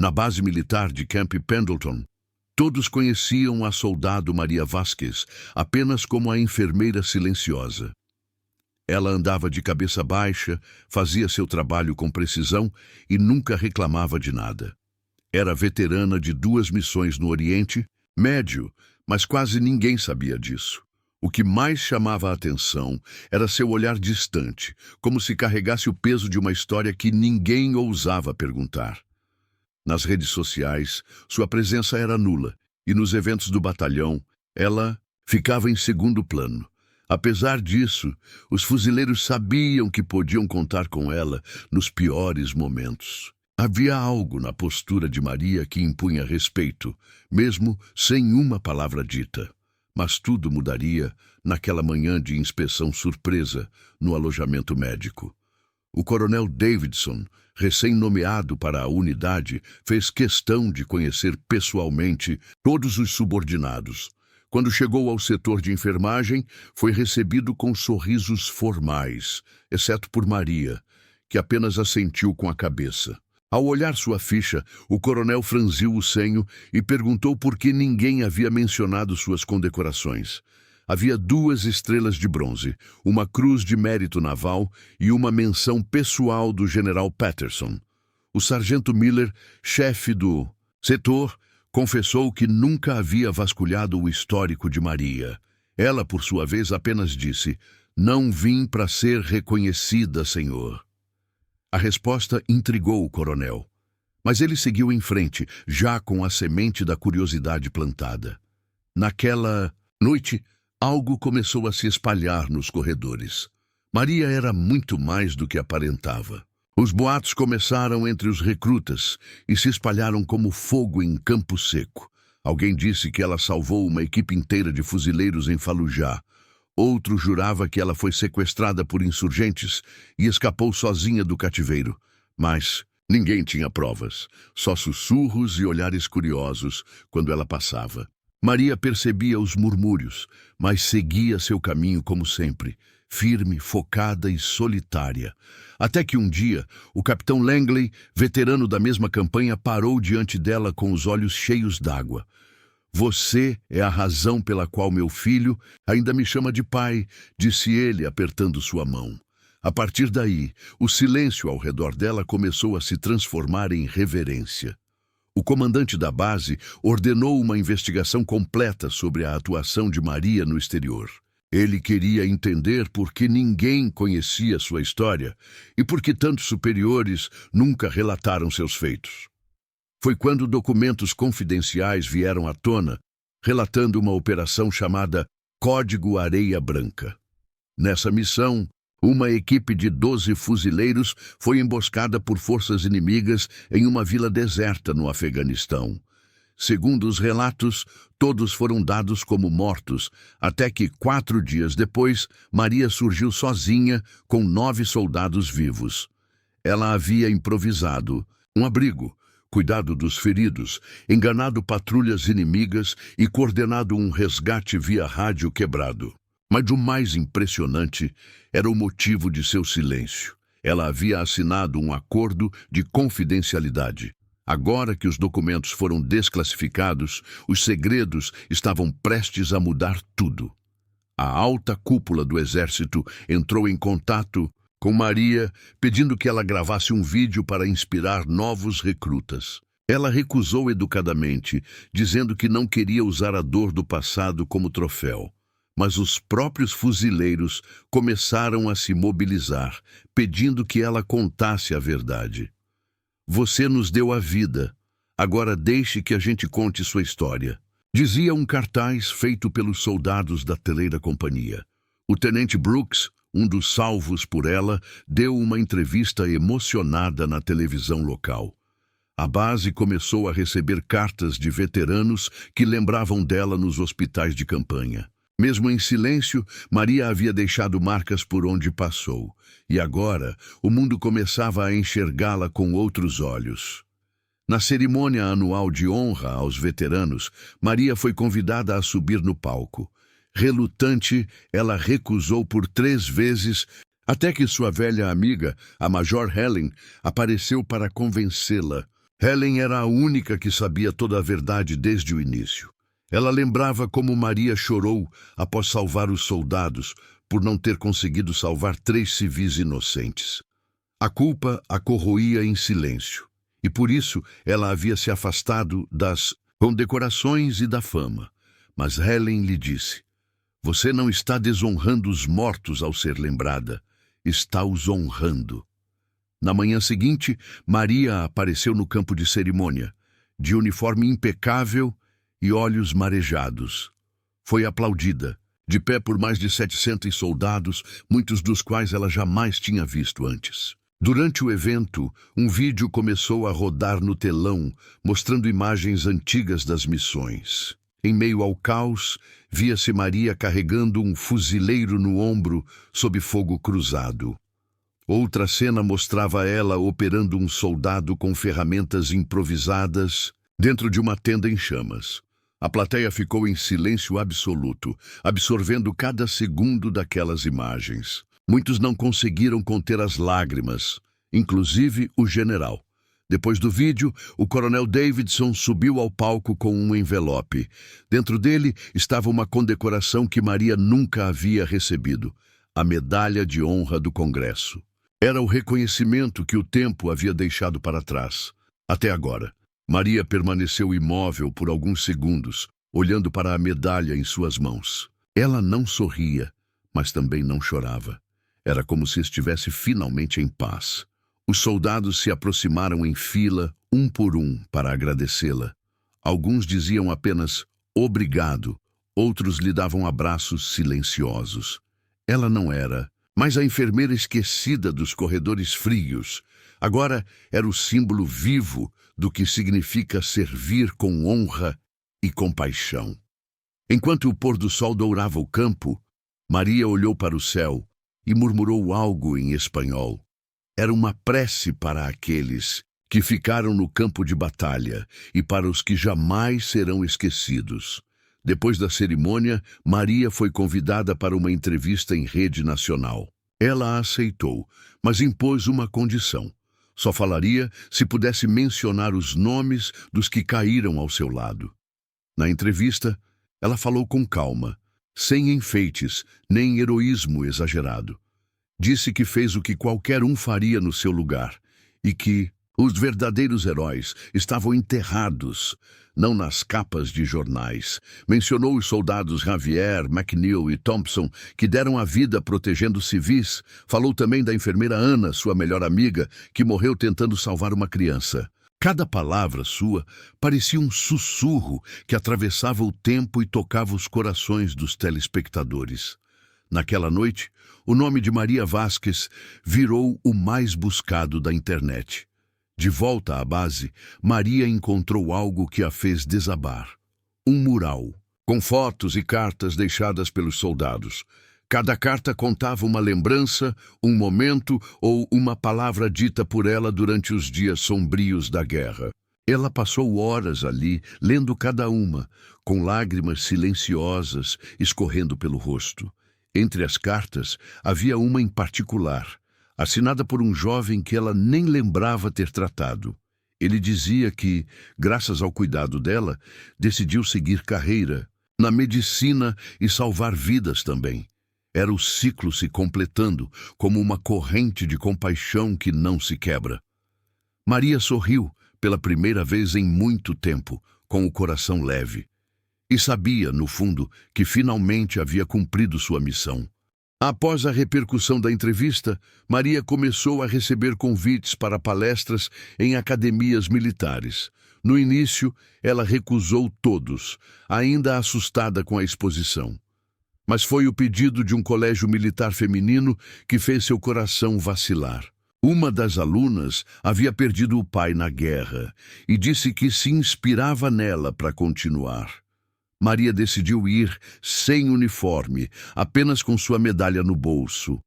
Na base militar de Camp Pendleton, todos conheciam a soldado Maria Vasquez apenas como a enfermeira silenciosa. Ela andava de cabeça baixa, fazia seu trabalho com precisão e nunca reclamava de nada. Era veterana de 2 missões no Oriente Médio, mas quase ninguém sabia disso. O que mais chamava a atenção era seu olhar distante, como se carregasse o peso de uma história que ninguém ousava perguntar. Nas redes sociais, sua presença era nula, e nos eventos do batalhão, ela ficava em segundo plano. Apesar disso, os fuzileiros sabiam que podiam contar com ela nos piores momentos. Havia algo na postura de Maria que impunha respeito, mesmo sem uma palavra dita. Mas tudo mudaria naquela manhã de inspeção surpresa no alojamento médico. O coronel Davidson, recém-nomeado para a unidade, fez questão de conhecer pessoalmente todos os subordinados. Quando chegou ao setor de enfermagem, foi recebido com sorrisos formais, exceto por Maria, que apenas assentiu com a cabeça. Ao olhar sua ficha, o coronel franziu o senho e perguntou por que ninguém havia mencionado suas condecorações. Havia 2 estrelas de bronze, uma cruz de mérito naval e uma menção pessoal do general Patterson. O sargento Miller, chefe do setor, confessou que nunca havia vasculhado o histórico de Maria. Ela, por sua vez, apenas disse: "Não vim para ser reconhecida, senhor." A resposta intrigou o coronel, mas ele seguiu em frente, já com a semente da curiosidade plantada. Naquela noite, algo começou a se espalhar nos corredores. Maria era muito mais do que aparentava. Os boatos começaram entre os recrutas e se espalharam como fogo em campo seco. Alguém disse que ela salvou uma equipe inteira de fuzileiros em Fallujah. Outro jurava que ela foi sequestrada por insurgentes e escapou sozinha do cativeiro. Mas ninguém tinha provas, só sussurros e olhares curiosos quando ela passava. Maria percebia os murmúrios, mas seguia seu caminho como sempre, firme, focada e solitária. Até que um dia, o capitão Langley, veterano da mesma campanha, parou diante dela com os olhos cheios d'água. "Você é a razão pela qual meu filho ainda me chama de pai", disse ele, apertando sua mão. A partir daí, o silêncio ao redor dela começou a se transformar em reverência. O comandante da base ordenou uma investigação completa sobre a atuação de Maria no exterior. Ele queria entender por que ninguém conhecia sua história e por que tantos superiores nunca relataram seus feitos. Foi quando documentos confidenciais vieram à tona, relatando uma operação chamada Código Areia Branca. Nessa missão, uma equipe de 12 fuzileiros foi emboscada por forças inimigas em uma vila deserta no Afeganistão. Segundo os relatos, todos foram dados como mortos, até que 4 dias depois, Maria surgiu sozinha com 9 soldados vivos. Ela havia improvisado um abrigo, cuidado dos feridos, enganado patrulhas inimigas e coordenado um resgate via rádio quebrado. Mas o mais impressionante era o motivo de seu silêncio. Ela havia assinado um acordo de confidencialidade. Agora que os documentos foram desclassificados, os segredos estavam prestes a mudar tudo. A alta cúpula do exército entrou em contato com Maria, pedindo que ela gravasse um vídeo para inspirar novos recrutas. Ela recusou educadamente, dizendo que não queria usar a dor do passado como troféu. Mas os próprios fuzileiros começaram a se mobilizar, pedindo que ela contasse a verdade. "Você nos deu a vida. Agora deixe que a gente conte sua história", dizia um cartaz feito pelos soldados da 3ª Companhia. O tenente Brooks, um dos salvos por ela, deu uma entrevista emocionada na televisão local. A base começou a receber cartas de veteranos que lembravam dela nos hospitais de campanha. Mesmo em silêncio, Maria havia deixado marcas por onde passou, e agora o mundo começava a enxergá-la com outros olhos. Na cerimônia anual de honra aos veteranos, Maria foi convidada a subir no palco. Relutante, ela recusou por 3 vezes, até que sua velha amiga, a Major Helen, apareceu para convencê-la. Helen era a única que sabia toda a verdade desde o início. Ela lembrava como Maria chorou após salvar os soldados por não ter conseguido salvar 3 civis inocentes. A culpa a corroía em silêncio, e por isso ela havia se afastado das condecorações e da fama. Mas Helen lhe disse: "Você não está desonrando os mortos ao ser lembrada, está os honrando." Na manhã seguinte, Maria apareceu no campo de cerimônia, de uniforme impecável e olhos marejados. Foi aplaudida, de pé por mais de 700 soldados, muitos dos quais ela jamais tinha visto antes. Durante o evento, um vídeo começou a rodar no telão, mostrando imagens antigas das missões. Em meio ao caos, via-se Maria carregando um fuzileiro no ombro sob fogo cruzado. Outra cena mostrava ela operando um soldado com ferramentas improvisadas dentro de uma tenda em chamas. A plateia ficou em silêncio absoluto, absorvendo cada segundo daquelas imagens. Muitos não conseguiram conter as lágrimas, inclusive o general. Depois do vídeo, o coronel Davidson subiu ao palco com um envelope. Dentro dele estava uma condecoração que Maria nunca havia recebido: a Medalha de Honra do Congresso. Era o reconhecimento que o tempo havia deixado para trás. Até agora, Maria permaneceu imóvel por alguns segundos, olhando para a medalha em suas mãos. Ela não sorria, mas também não chorava. Era como se estivesse finalmente em paz. Os soldados se aproximaram em fila, um por um, para agradecê-la. Alguns diziam apenas "obrigado", outros lhe davam abraços silenciosos. Ela não era mais a enfermeira esquecida dos corredores frios. Agora era o símbolo vivo do que significa servir com honra e compaixão. Enquanto o pôr do sol dourava o campo, Maria olhou para o céu e murmurou algo em espanhol. Era uma prece para aqueles que ficaram no campo de batalha e para os que jamais serão esquecidos. Depois da cerimônia, Maria foi convidada para uma entrevista em rede nacional. Ela a aceitou, mas impôs uma condição. Só falaria se pudesse mencionar os nomes dos que caíram ao seu lado. Na entrevista, ela falou com calma, sem enfeites, nem heroísmo exagerado. Disse que fez o que qualquer um faria no seu lugar e que os verdadeiros heróis estavam enterrados, não nas capas de jornais. Mencionou os soldados Javier, McNeil e Thompson, que deram a vida protegendo civis. Falou também da enfermeira Ana, sua melhor amiga, que morreu tentando salvar uma criança. Cada palavra sua parecia um sussurro que atravessava o tempo e tocava os corações dos telespectadores. Naquela noite, o nome de Maria Vázquez virou o mais buscado da internet. De volta à base, Maria encontrou algo que a fez desabar. Um mural, com fotos e cartas deixadas pelos soldados. Cada carta contava uma lembrança, um momento ou uma palavra dita por ela durante os dias sombrios da guerra. Ela passou horas ali, lendo cada uma, com lágrimas silenciosas escorrendo pelo rosto. Entre as cartas, havia uma em particular, assinada por um jovem que ela nem lembrava ter tratado. Ele dizia que, graças ao cuidado dela, decidiu seguir carreira na medicina e salvar vidas também. Era o ciclo se completando, como uma corrente de compaixão que não se quebra. Maria sorriu, pela primeira vez em muito tempo, com o coração leve. E sabia, no fundo, que finalmente havia cumprido sua missão. Após a repercussão da entrevista, Maria começou a receber convites para palestras em academias militares. No início, ela recusou todos, ainda assustada com a exposição. Mas foi o pedido de um colégio militar feminino que fez seu coração vacilar. Uma das alunas havia perdido o pai na guerra e disse que se inspirava nela para continuar. Maria decidiu ir sem uniforme, apenas com sua medalha no bolso.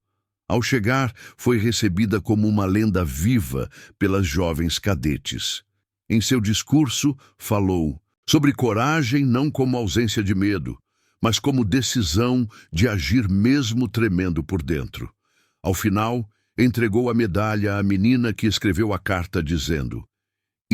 Ao chegar, foi recebida como uma lenda viva pelas jovens cadetes. Em seu discurso, falou sobre coragem não como ausência de medo, mas como decisão de agir mesmo tremendo por dentro. Ao final, entregou a medalha à menina que escreveu a carta dizendo: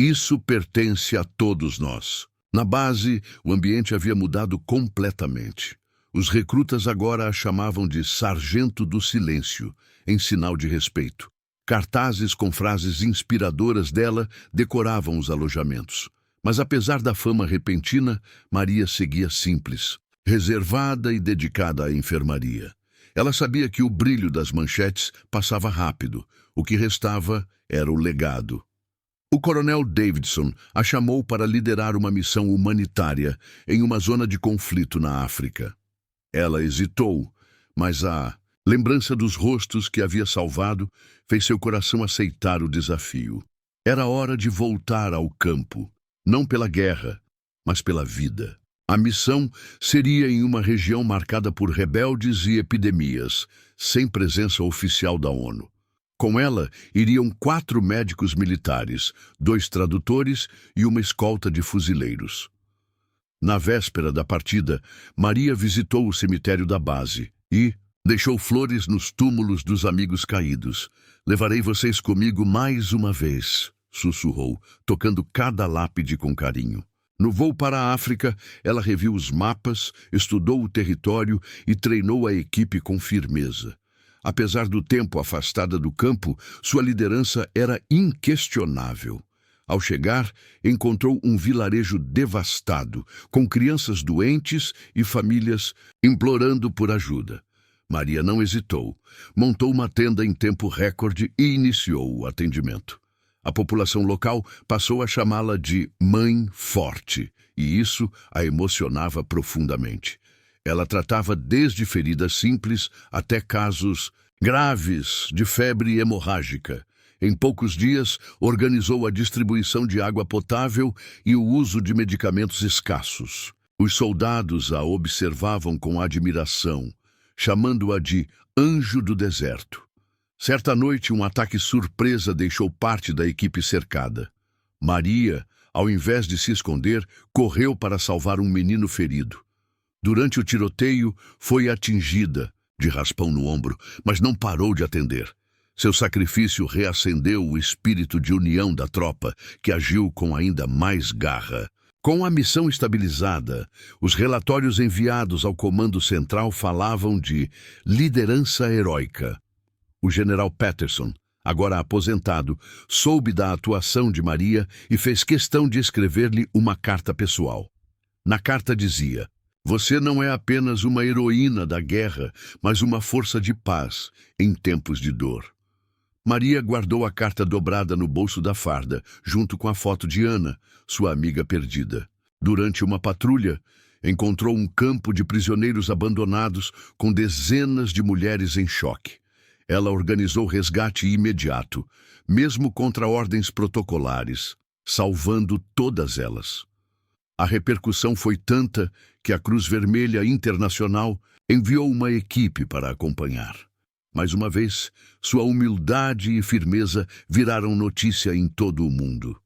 Isso pertence a todos nós. Na base, o ambiente havia mudado completamente. Os recrutas agora a chamavam de Sargento do Silêncio, em sinal de respeito. Cartazes com frases inspiradoras dela decoravam os alojamentos. Mas apesar da fama repentina, Maria seguia simples, reservada e dedicada à enfermaria. Ela sabia que o brilho das manchetes passava rápido. O que restava era o legado. O coronel Davidson a chamou para liderar uma missão humanitária em uma zona de conflito na África. Ela hesitou, mas a lembrança dos rostos que havia salvado fez seu coração aceitar o desafio. Era hora de voltar ao campo, não pela guerra, mas pela vida. A missão seria em uma região marcada por rebeldes e epidemias, sem presença oficial da ONU. Com ela iriam 4 médicos militares, 2 tradutores e uma escolta de fuzileiros. Na véspera da partida, Maria visitou o cemitério da base e deixou flores nos túmulos dos amigos caídos. "Levarei vocês comigo mais uma vez", sussurrou, tocando cada lápide com carinho. No voo para a África, ela reviu os mapas, estudou o território e treinou a equipe com firmeza. Apesar do tempo afastada do campo, sua liderança era inquestionável. Ao chegar, encontrou um vilarejo devastado, com crianças doentes e famílias implorando por ajuda. Maria não hesitou, montou uma tenda em tempo recorde e iniciou o atendimento. A população local passou a chamá-la de Mãe Forte, e isso a emocionava profundamente. Ela tratava desde feridas simples até casos graves de febre hemorrágica. Em poucos dias, organizou a distribuição de água potável e o uso de medicamentos escassos. Os soldados a observavam com admiração, chamando-a de Anjo do Deserto. Certa noite, um ataque surpresa deixou parte da equipe cercada. Maria, ao invés de se esconder, correu para salvar um menino ferido. Durante o tiroteio, foi atingida, de raspão no ombro, mas não parou de atender. Seu sacrifício reacendeu o espírito de união da tropa, que agiu com ainda mais garra. Com a missão estabilizada, os relatórios enviados ao Comando Central falavam de liderança heróica. O general Patterson, agora aposentado, soube da atuação de Maria e fez questão de escrever-lhe uma carta pessoal. Na carta dizia: "Você não é apenas uma heroína da guerra, mas uma força de paz em tempos de dor." Maria guardou a carta dobrada no bolso da farda, junto com a foto de Ana, sua amiga perdida. Durante uma patrulha, encontrou um campo de prisioneiros abandonados com dezenas de mulheres em choque. Ela organizou resgate imediato, mesmo contra ordens protocolares, salvando todas elas. A repercussão foi tanta que a Cruz Vermelha Internacional enviou uma equipe para acompanhar. Mais uma vez, sua humildade e firmeza viraram notícia em todo o mundo.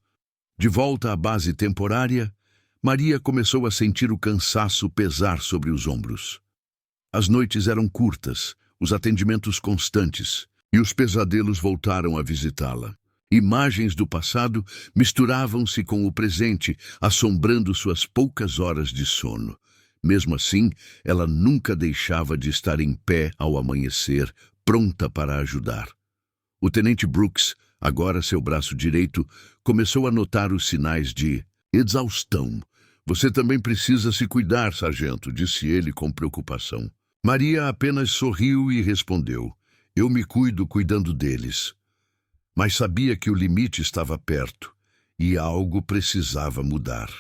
De volta à base temporária, Maria começou a sentir o cansaço pesar sobre os ombros. As noites eram curtas, os atendimentos constantes, e os pesadelos voltaram a visitá-la. Imagens do passado misturavam-se com o presente, assombrando suas poucas horas de sono. Mesmo assim, ela nunca deixava de estar em pé ao amanhecer, pronta para ajudar. O tenente Brooks, agora seu braço direito, começou a notar os sinais de exaustão. "Você também precisa se cuidar, sargento", disse ele com preocupação. Maria apenas sorriu e respondeu: "Eu me cuido cuidando deles." Mas sabia que o limite estava perto e algo precisava mudar.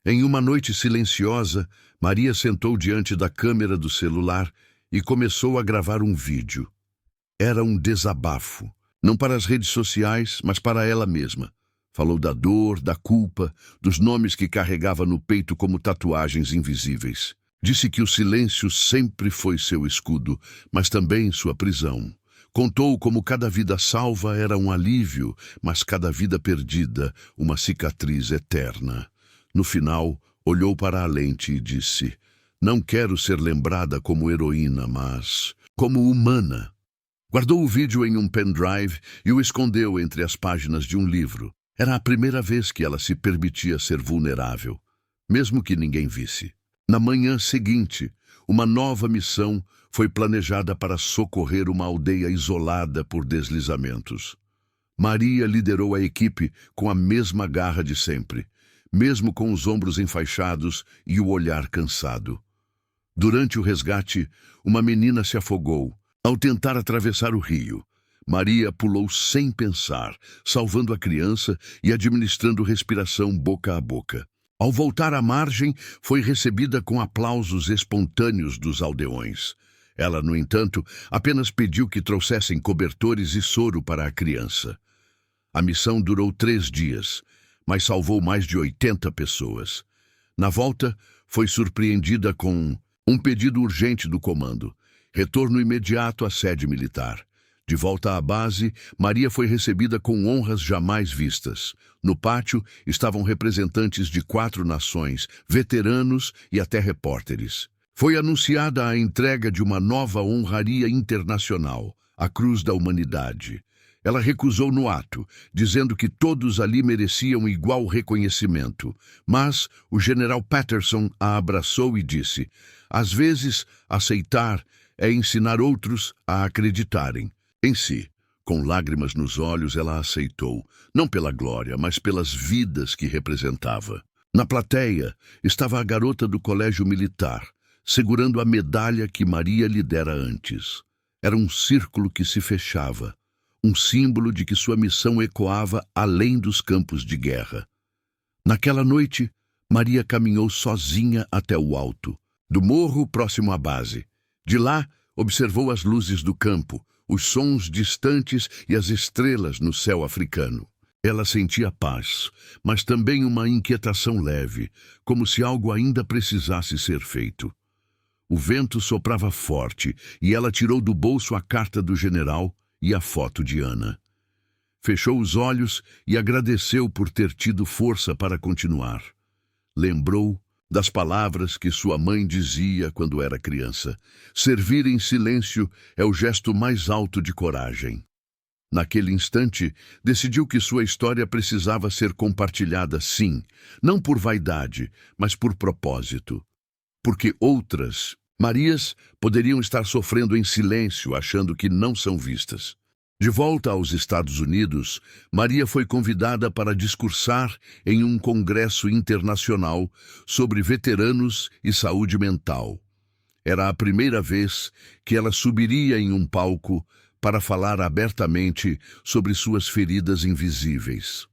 Em uma noite silenciosa, Maria sentou diante da câmera do celular e começou a gravar um vídeo. Era um desabafo, não para as redes sociais, mas para ela mesma. Falou da dor, da culpa, dos nomes que carregava no peito como tatuagens invisíveis. Disse que o silêncio sempre foi seu escudo, mas também sua prisão. Contou como cada vida salva era um alívio, mas cada vida perdida, uma cicatriz eterna. No final, olhou para a lente e disse: "Não quero ser lembrada como heroína, mas como humana." Guardou o vídeo em um pendrive e o escondeu entre as páginas de um livro. Era a primeira vez que ela se permitia ser vulnerável, mesmo que ninguém visse. Na manhã seguinte, uma nova missão foi planejada para socorrer uma aldeia isolada por deslizamentos. Maria liderou a equipe com a mesma garra de sempre, mesmo com os ombros enfaixados e o olhar cansado. Durante o resgate, uma menina se afogou. Ao tentar atravessar o rio, Maria pulou sem pensar, salvando a criança e administrando respiração boca a boca. Ao voltar à margem, foi recebida com aplausos espontâneos dos aldeões. Ela, no entanto, apenas pediu que trouxessem cobertores e soro para a criança. A missão durou 3 dias, mas salvou mais de 80 pessoas. Na volta, foi surpreendida com um pedido urgente do comando: retorno imediato à sede militar. De volta à base, Maria foi recebida com honras jamais vistas. No pátio estavam representantes de 4 nações, veteranos e até repórteres. Foi anunciada a entrega de uma nova honraria internacional, a Cruz da Humanidade. Ela recusou no ato, dizendo que todos ali mereciam igual reconhecimento. Mas o general Patterson a abraçou e disse: às vezes, aceitar é ensinar outros a acreditarem em si. Com lágrimas nos olhos, ela aceitou, não pela glória, mas pelas vidas que representava. Na plateia estava a garota do colégio militar, segurando a medalha que Maria lhe dera antes. Era um círculo que se fechava, um símbolo de que sua missão ecoava além dos campos de guerra. Naquela noite, Maria caminhou sozinha até o alto, do morro próximo à base. De lá, observou as luzes do campo, os sons distantes e as estrelas no céu africano. Ela sentia paz, mas também uma inquietação leve, como se algo ainda precisasse ser feito. O vento soprava forte e ela tirou do bolso a carta do general e a foto de Ana. Fechou os olhos e agradeceu por ter tido força para continuar. Lembrou das palavras que sua mãe dizia quando era criança: servir em silêncio é o gesto mais alto de coragem. Naquele instante, decidiu que sua história precisava ser compartilhada, sim, não por vaidade, mas por propósito. Porque outras, Marias, poderiam estar sofrendo em silêncio, achando que não são vistas. De volta aos Estados Unidos, Maria foi convidada para discursar em um congresso internacional sobre veteranos e saúde mental. Era a primeira vez que ela subiria em um palco para falar abertamente sobre suas feridas invisíveis.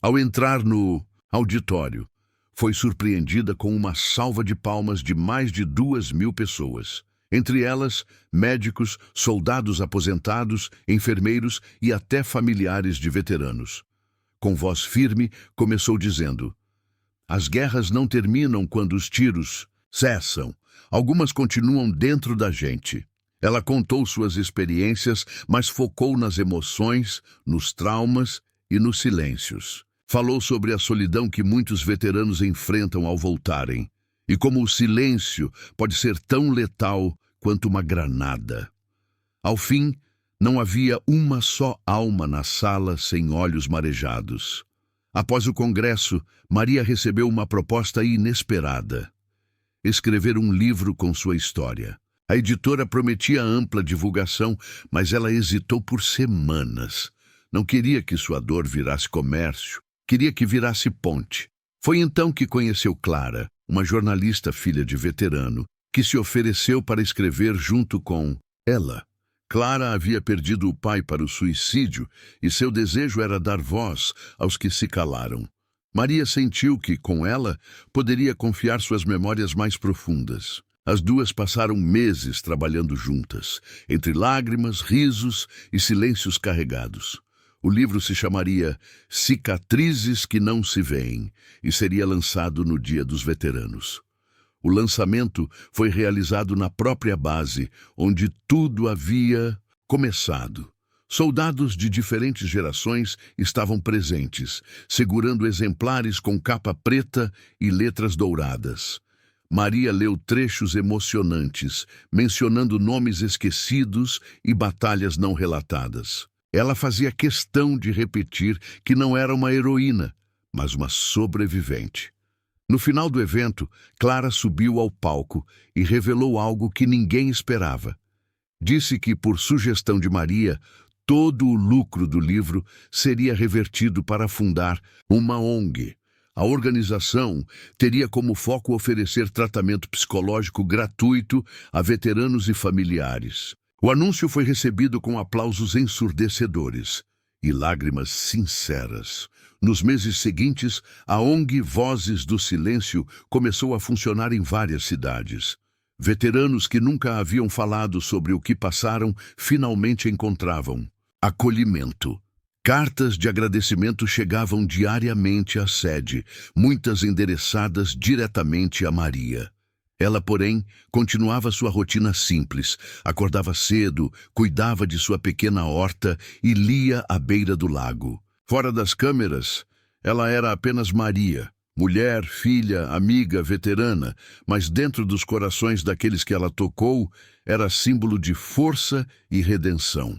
Ao entrar no auditório, foi surpreendida com uma salva de palmas de mais de 2.000 pessoas. Entre elas, médicos, soldados aposentados, enfermeiros e até familiares de veteranos. Com voz firme, começou dizendo: as guerras não terminam quando os tiros cessam. Algumas continuam dentro da gente. Ela contou suas experiências, mas focou nas emoções, nos traumas e nos silêncios. Falou sobre a solidão que muitos veteranos enfrentam ao voltarem, e como o silêncio pode ser tão letal quanto uma granada. Ao fim, não havia uma só alma na sala sem olhos marejados. Após o congresso, Maria recebeu uma proposta inesperada: escrever um livro com sua história. A editora prometia ampla divulgação, mas ela hesitou por semanas. Não queria que sua dor virasse comércio, queria que virasse ponte. Foi então que conheceu Clara, uma jornalista filha de veterano, que se ofereceu para escrever junto com ela. Clara havia perdido o pai para o suicídio e seu desejo era dar voz aos que se calaram. Maria sentiu que, com ela, poderia confiar suas memórias mais profundas. As duas passaram meses trabalhando juntas, entre lágrimas, risos e silêncios carregados. O livro se chamaria Cicatrizes que Não Se Veem e seria lançado no Dia dos Veteranos. O lançamento foi realizado na própria base, onde tudo havia começado. Soldados de diferentes gerações estavam presentes, segurando exemplares com capa preta e letras douradas. Maria leu trechos emocionantes, mencionando nomes esquecidos e batalhas não relatadas. Ela fazia questão de repetir que não era uma heroína, mas uma sobrevivente. No final do evento, Clara subiu ao palco e revelou algo que ninguém esperava. Disse que, por sugestão de Maria, todo o lucro do livro seria revertido para fundar uma ONG. A organização teria como foco oferecer tratamento psicológico gratuito a veteranos e familiares. O anúncio foi recebido com aplausos ensurdecedores e lágrimas sinceras. Nos meses seguintes, a ONG Vozes do Silêncio começou a funcionar em várias cidades. Veteranos que nunca haviam falado sobre o que passaram finalmente encontravam acolhimento. Cartas de agradecimento chegavam diariamente à sede, muitas endereçadas diretamente a Maria. Ela, porém, continuava sua rotina simples. Acordava cedo, cuidava de sua pequena horta e lia à beira do lago. Fora das câmeras, ela era apenas Maria, mulher, filha, amiga, veterana, mas dentro dos corações daqueles que ela tocou, era símbolo de força e redenção.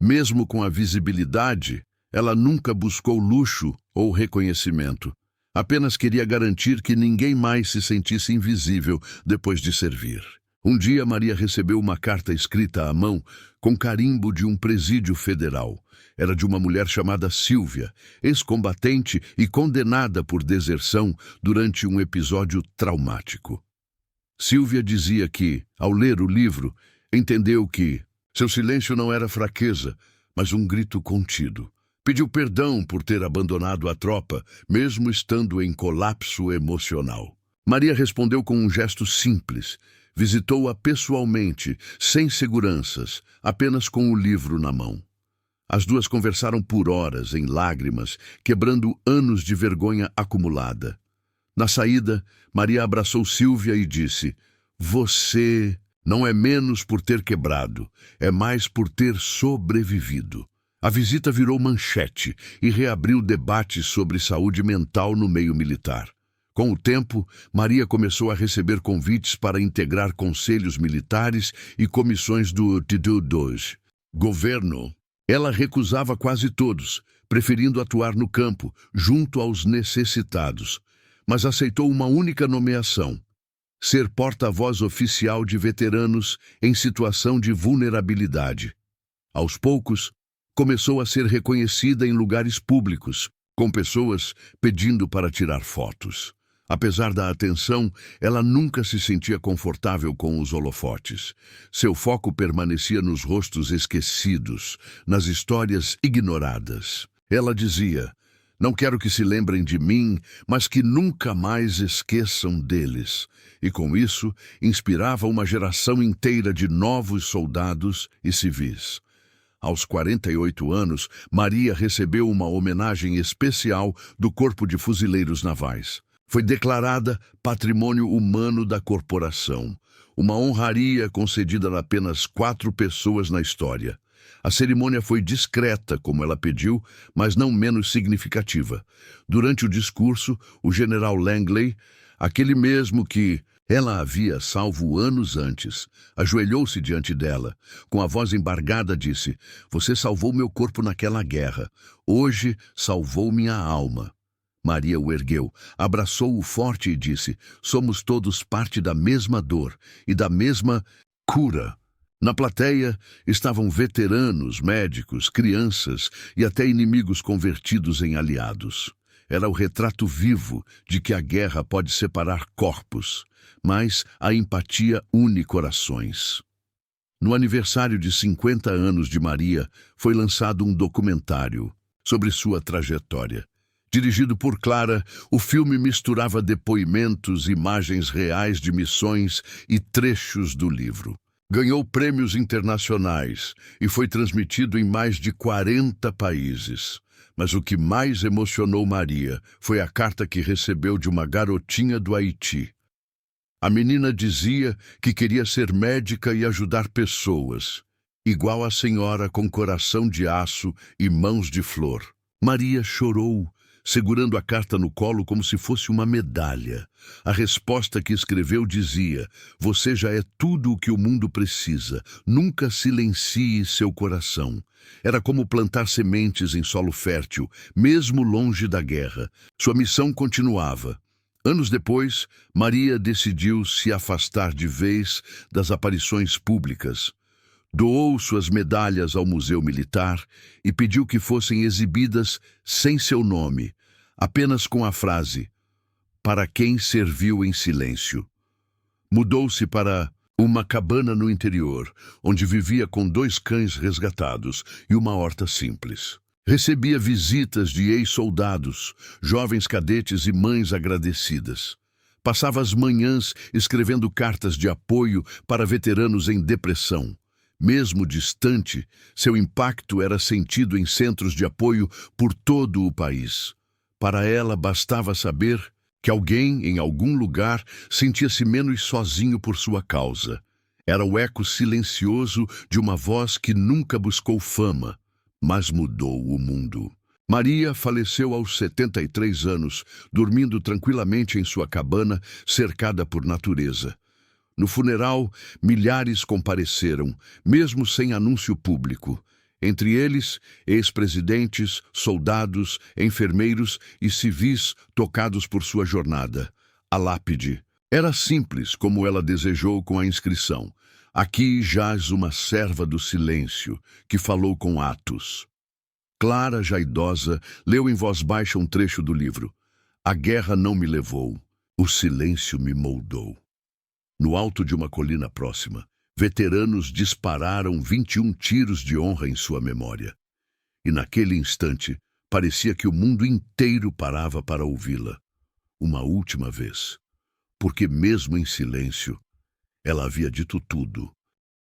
Mesmo com a visibilidade, ela nunca buscou luxo ou reconhecimento. Apenas queria garantir que ninguém mais se sentisse invisível depois de servir. Um dia, Maria recebeu uma carta escrita à mão com carimbo de um presídio federal. Era de uma mulher chamada Silvia, ex-combatente e condenada por deserção durante um episódio traumático. Silvia dizia que, ao ler o livro, entendeu que seu silêncio não era fraqueza, mas um grito contido. Pediu perdão por ter abandonado a tropa, mesmo estando em colapso emocional. Maria respondeu com um gesto simples. Visitou-a pessoalmente, sem seguranças, apenas com o livro na mão. As duas conversaram por horas, em lágrimas, quebrando anos de vergonha acumulada. Na saída, Maria abraçou Silvia e disse: "Você não é menos por ter quebrado, é mais por ter sobrevivido." A visita virou manchete e reabriu debates sobre saúde mental no meio militar. Com o tempo, Maria começou a receber convites para integrar conselhos militares e comissões do governo. Ela recusava quase todos, preferindo atuar no campo, junto aos necessitados. Mas aceitou uma única nomeação: ser porta-voz oficial de veteranos em situação de vulnerabilidade. Aos poucos, começou a ser reconhecida em lugares públicos, com pessoas pedindo para tirar fotos. Apesar da atenção, ela nunca se sentia confortável com os holofotes. Seu foco permanecia nos rostos esquecidos, nas histórias ignoradas. Ela dizia: "Não quero que se lembrem de mim, mas que nunca mais esqueçam deles." E com isso, inspirava uma geração inteira de novos soldados e civis. Aos 48 anos, Maria recebeu uma homenagem especial do Corpo de Fuzileiros Navais. Foi declarada Patrimônio Humano da Corporação, uma honraria concedida a apenas 4 pessoas na história. A cerimônia foi discreta, como ela pediu, mas não menos significativa. Durante o discurso, o general Langley, aquele mesmo que ela havia salvo anos antes, ajoelhou-se diante dela. Com a voz embargada, disse: "Você salvou meu corpo naquela guerra. Hoje salvou minha alma." Maria o ergueu, abraçou-o forte e disse: "Somos todos parte da mesma dor e da mesma cura." Na plateia estavam veteranos, médicos, crianças e até inimigos convertidos em aliados. Era o retrato vivo de que a guerra pode separar corpos, mas a empatia une corações. No aniversário de 50 anos de Maria, foi lançado um documentário sobre sua trajetória. Dirigido por Clara, o filme misturava depoimentos, imagens reais de missões e trechos do livro. Ganhou prêmios internacionais e foi transmitido em mais de 40 países. Mas o que mais emocionou Maria foi a carta que recebeu de uma garotinha do Haiti. A menina dizia que queria ser médica e ajudar pessoas, igual a senhora com coração de aço e mãos de flor. Maria chorou, segurando a carta no colo como se fosse uma medalha. A resposta que escreveu dizia: "Você já é tudo o que o mundo precisa. Nunca silencie seu coração. Era como plantar sementes em solo fértil, mesmo longe da guerra. Sua missão continuava. Anos depois, Maria decidiu se afastar de vez das aparições públicas. Doou suas medalhas ao Museu Militar e pediu que fossem exibidas sem seu nome, apenas com a frase: "Para quem serviu em silêncio". Mudou-se para uma cabana no interior, onde vivia com 2 cães resgatados e uma horta simples. Recebia visitas de ex-soldados, jovens cadetes e mães agradecidas. Passava as manhãs escrevendo cartas de apoio para veteranos em depressão. Mesmo distante, seu impacto era sentido em centros de apoio por todo o país. Para ela, bastava saber que alguém, em algum lugar, sentia-se menos sozinho por sua causa. Era o eco silencioso de uma voz que nunca buscou fama, mas mudou o mundo. Maria faleceu aos 73 anos, dormindo tranquilamente em sua cabana, cercada por natureza. No funeral, milhares compareceram, mesmo sem anúncio público. Entre eles, ex-presidentes, soldados, enfermeiros e civis tocados por sua jornada. A lápide era simples, como ela desejou com a inscrição: "Aqui jaz uma serva do silêncio, que falou com atos". Clara, já idosa, leu em voz baixa um trecho do livro: "A guerra não me levou, o silêncio me moldou". No alto de uma colina próxima, veteranos dispararam 21 tiros de honra em sua memória. E naquele instante, parecia que o mundo inteiro parava para ouvi-la. Uma última vez. Porque mesmo em silêncio, ela havia dito tudo.